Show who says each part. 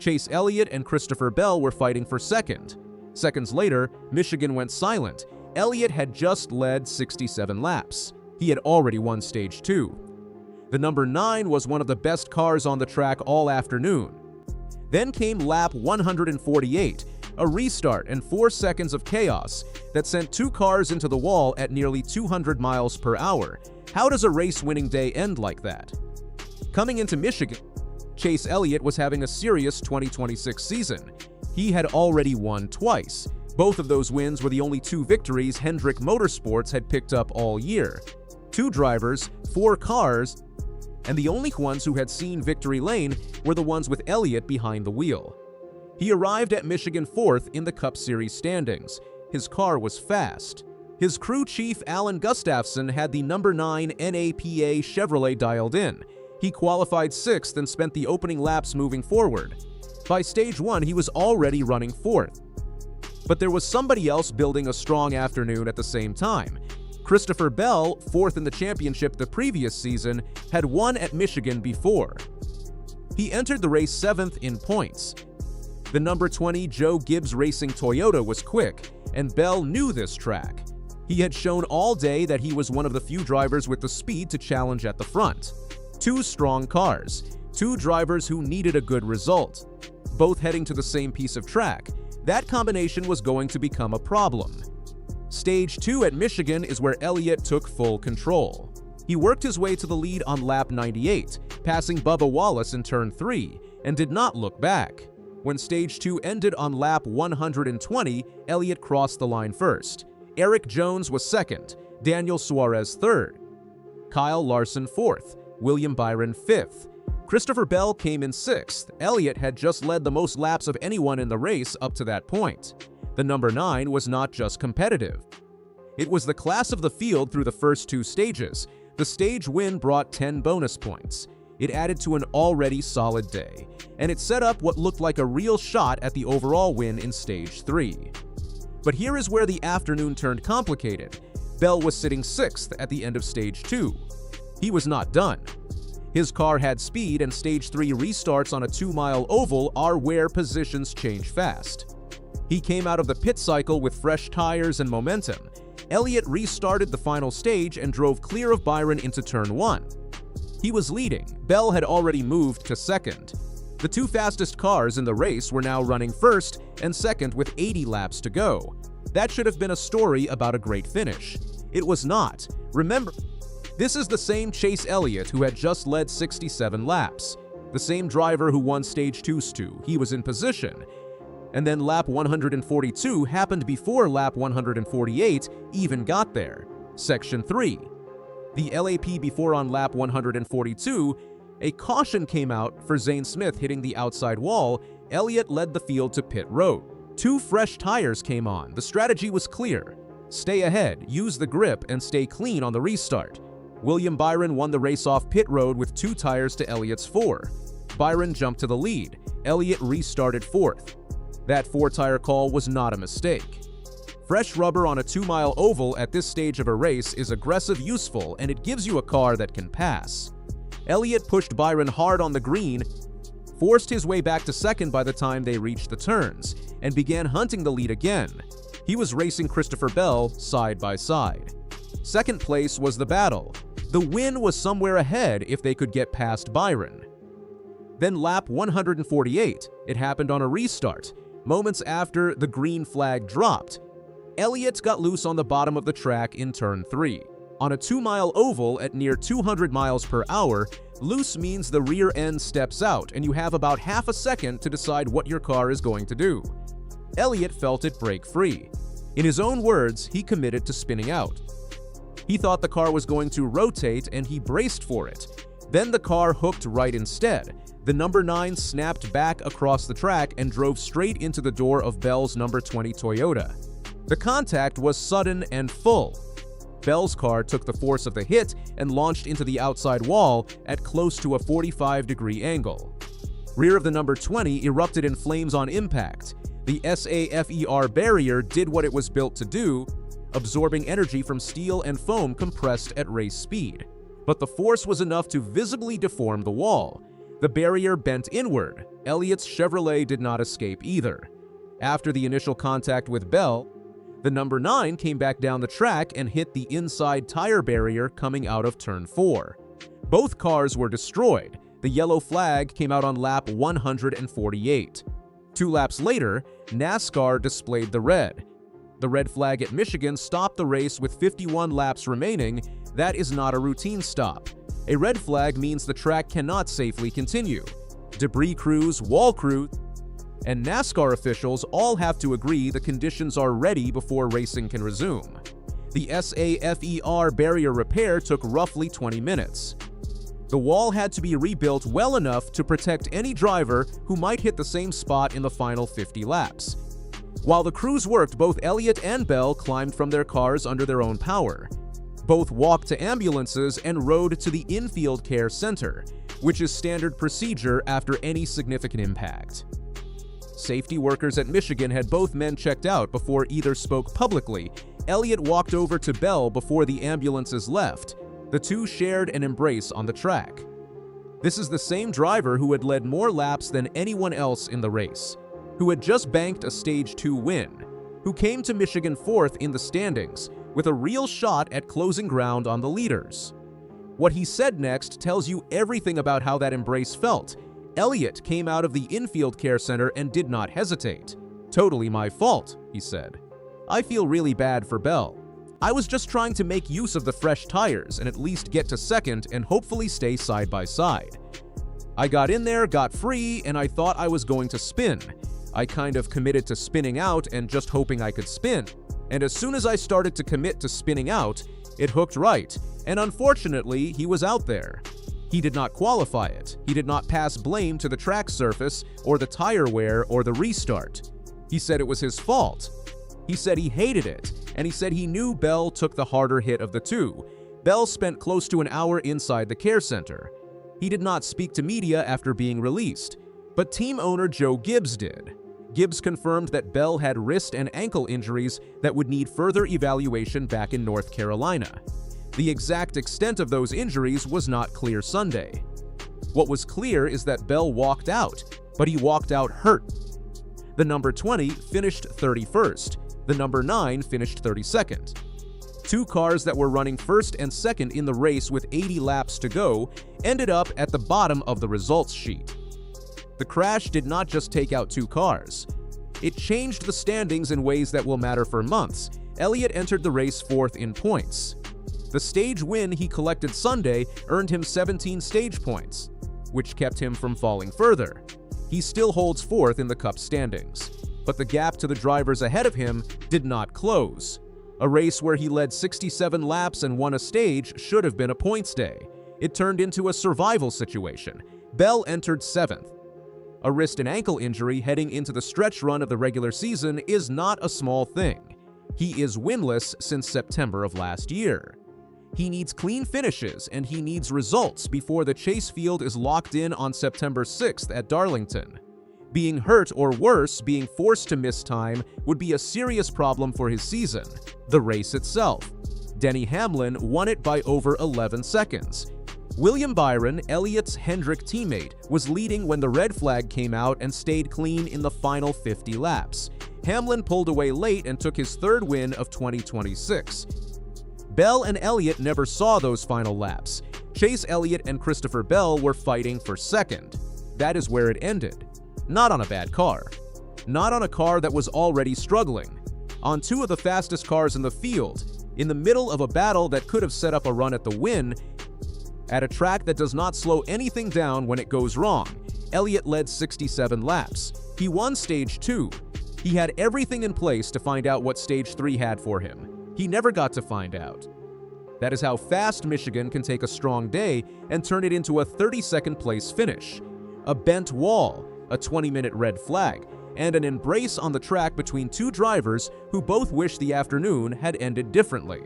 Speaker 1: Chase Elliott and Christopher Bell were fighting for second. Seconds later, Michigan went silent. Elliott had just led 67 laps. He had already won Stage 2. The number 9 was one of the best cars on the track all afternoon. Then came lap 148, a restart and 4 seconds of chaos that sent 2 cars into the wall at nearly 200 miles per hour. How does a race-winning day end like that? Coming into Michigan, Chase Elliott was having a serious 2026 season. He had already won twice. Both of those wins were the only 2 victories Hendrick Motorsports had picked up all year. 2 drivers, 4 cars, and the only ones who had seen victory lane were the ones with Elliott behind the wheel. He arrived at Michigan 4th in the Cup Series standings. His car was fast. His crew chief Alan Gustafson had the number 9 NAPA Chevrolet dialed in. He qualified 6th and spent the opening laps moving forward. By Stage 1, he was already running 4th. But there was somebody else building a strong afternoon at the same time. Christopher Bell, 4th in the championship the previous season, had won at Michigan before. He entered the race 7th in points. The number 20 Joe Gibbs Racing Toyota was quick, and Bell knew this track. He had shown all day that he was one of the few drivers with the speed to challenge at the front. 2 strong cars, 2 drivers who needed a good result, both heading to the same piece of track. That combination was going to become a problem. Stage 2 at Michigan is where Elliott took full control. He worked his way to the lead on lap 98, passing Bubba Wallace in turn 3, and did not look back. When Stage 2 ended on lap 120, Elliott crossed the line first. Eric Jones was second, Daniel Suarez third, Kyle Larson fourth, William Byron fifth. Christopher Bell came in 6th. Elliott had just led the most laps of anyone in the race up to that point. The number 9 was not just competitive. It was the class of the field through the first 2 stages. The stage win brought 10 bonus points. It added to an already solid day, and it set up what looked like a real shot at the overall win in Stage 3. But here is where the afternoon turned complicated. Bell was sitting 6th at the end of Stage 2. He was not done. His car had speed, and Stage 3 restarts on a 2-mile oval are where positions change fast. He came out of the pit cycle with fresh tires and momentum. Elliott restarted the final stage and drove clear of Byron into turn 1. He was leading. Bell had already moved to second. The 2 fastest cars in the race were now running first and second with 80 laps to go. That should have been a story about a great finish. It was not. Remember, this is the same Chase Elliott who had just led 67 laps. The same driver who won Stage 2. He was in position. And then lap 142 happened before lap 148 even got there. Section 3. The LAP before on lap 142, a caution came out for Zane Smith hitting the outside wall. Elliott led the field to pit road. 2 fresh tires came on. The strategy was clear. Stay ahead, use the grip, and stay clean on the restart. William Byron won the race off pit road with 2 tires to Elliott's 4. Byron jumped to the lead. Elliott restarted 4th. That 4-tire call was not a mistake. Fresh rubber on a 2-mile oval at this stage of a race is aggressive, useful, and it gives you a car that can pass. Elliott pushed Byron hard on the green, forced his way back to second by the time they reached the turns, and began hunting the lead again. He was racing Christopher Bell side by side. Second place was the battle. The win was somewhere ahead if they could get past Byron. Then lap 148, it happened on a restart. Moments after the green flag dropped, Elliott got loose on the bottom of the track in turn 3. On a 2-mile oval at near 200 miles per hour, loose means the rear end steps out and you have about half a second to decide what your car is going to do. Elliott felt it break free. In his own words, he committed to spinning out. He thought the car was going to rotate and he braced for it. Then the car hooked right instead. The number 9 snapped back across the track and drove straight into the door of Bell's number 20 Toyota. The contact was sudden and full. Bell's car took the force of the hit and launched into the outside wall at close to a 45-degree angle. Rear of the number 20 erupted in flames on impact. The SAFER barrier did what it was built to do, absorbing energy from steel and foam compressed at race speed. But the force was enough to visibly deform the wall. The barrier bent inward. Elliott's Chevrolet did not escape either. After the initial contact with Bell, the number 9 came back down the track and hit the inside tire barrier coming out of turn 4. Both cars were destroyed. The yellow flag came out on lap 148. 2 laps later, NASCAR displayed the red. The red flag at Michigan stopped the race with 51 laps remaining. That is not a routine stop. A red flag means the track cannot safely continue. Debris crews, wall crews, and NASCAR officials all have to agree the conditions are ready before racing can resume. The SAFER barrier repair took roughly 20 minutes. The wall had to be rebuilt well enough to protect any driver who might hit the same spot in the final 50 laps. While the crews worked, both Elliott and Bell climbed from their cars under their own power. Both walked to ambulances and rode to the infield care center, which is standard procedure after any significant impact. Safety workers at Michigan had both men checked out before either spoke publicly. Elliott walked over to Bell before the ambulances left. The two shared an embrace on the track. This is the same driver who had led more laps than anyone else in the race, who had just banked a Stage 2 win, who came to Michigan 4th in the standings with a real shot at closing ground on the leaders. What he said next tells you everything about how that embrace felt. Elliott came out of the infield care center and did not hesitate. "Totally my fault," he said. "I feel really bad for Bell. I was just trying to make use of the fresh tires and at least get to second and hopefully stay side by side. I got in there, got free, and I thought I was going to spin. I kind of committed to spinning out and just hoping I could spin. And as soon as I started to commit to spinning out, it hooked right, and unfortunately, he was out there. He did not qualify it. He did not pass blame to the track surface or the tire wear or the restart. He said it was his fault. He said he hated it, and he said he knew Bell took the harder hit of the two. Bell spent close to an hour inside the care center. He did not speak to media after being released, but team owner Joe Gibbs did. Gibbs confirmed that Bell had wrist and ankle injuries that would need further evaluation back in North Carolina. The exact extent of those injuries was not clear Sunday. What was clear is that Bell walked out, but he walked out hurt. The number 20 finished 31st. The number 9 finished 32nd. Two cars that were running first and second in the race with 80 laps to go ended up at the bottom of the results sheet. The crash did not just take out two cars. It changed the standings in ways that will matter for months. Elliott entered the race 4th in points. The stage win he collected Sunday earned him 17 stage points, which kept him from falling further. He still holds 4th in the Cup standings, but the gap to the drivers ahead of him did not close. A race where he led 67 laps and won a stage should have been a points day. It turned into a survival situation. Bell entered 7th. A wrist and ankle injury heading into the stretch run of the regular season is not a small thing. He is winless since September of last year. He needs clean finishes and he needs results before the chase field is locked in on September 6th at Darlington. Being hurt or worse, being forced to miss time would be a serious problem for his season. The race itself. Denny Hamlin won it by over 11 seconds. William Byron, Elliott's Hendrick teammate, was leading when the red flag came out and stayed clean in the final 50 laps. Hamlin pulled away late and took his 3rd win of 2026. Bell and Elliott never saw those final laps. Chase Elliott and Christopher Bell were fighting for 2nd. That is where it ended. Not on a bad car. Not on a car that was already struggling. On 2 of the fastest cars in the field, in the middle of a battle that could have set up a run at the win, at a track that does not slow anything down when it goes wrong. Elliott led 67 laps. He won Stage 2. He had everything in place to find out what Stage 3 had for him. He never got to find out. That is how fast Michigan can take a strong day and turn it into a 32nd place finish. A bent wall, a 20-minute red flag, and an embrace on the track between two drivers who both wish the afternoon had ended differently.